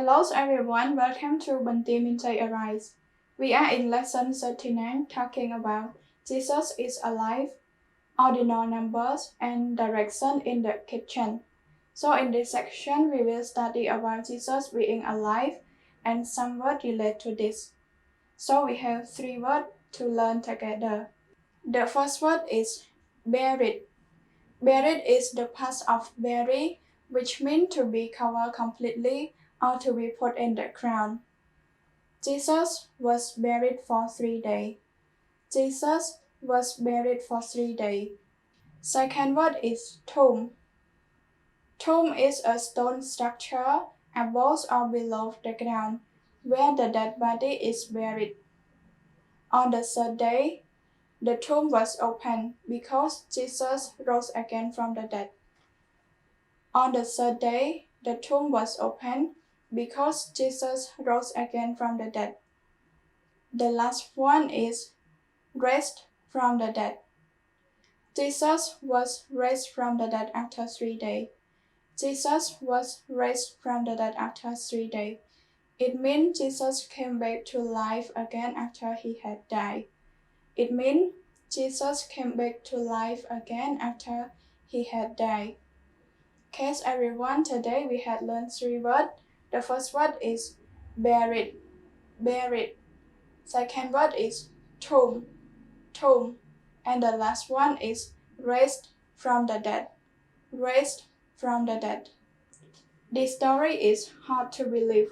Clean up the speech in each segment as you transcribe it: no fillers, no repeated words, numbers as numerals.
Hello everyone, welcome to Banti Mintai Arise. We are in lesson 39 talking about Jesus is alive, ordinal numbers, and direction in the kitchen. So in this section, we will study about Jesus being alive and some words related to this. So we have 3 words to learn together. The first word is buried. Buried is the past of bury, which means to be covered completely or to be put in the ground. Jesus was buried for 3 days. Jesus was buried for 3 days. Second word is tomb. Tomb is a stone structure above or below the ground where the dead body is buried. On the 3rd day, the tomb was opened because Jesus rose again from the dead. On the 3rd day, the tomb was opened because Jesus rose again from the dead. The last one is raised from the dead. Jesus was raised from the dead after 3 days. Jesus was raised from the dead after 3 days. It means Jesus came back to life again after he had died. It means Jesus came back to life again after he had died. Okay, everyone, today we had learned 3 words. The first word is buried, buried. Second word is tomb, tomb. And the last one is raised from the dead, raised from the dead. This story is hard to believe,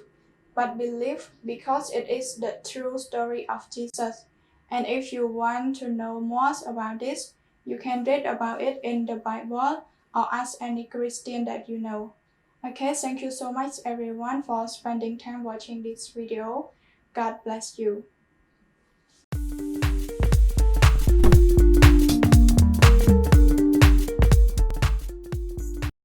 but believe because it is the true story of Jesus. And if you want to know more about this, you can read about it in the Bible or ask any Christian that you know. Okay, thank you so much everyone for spending time watching this video. God bless you.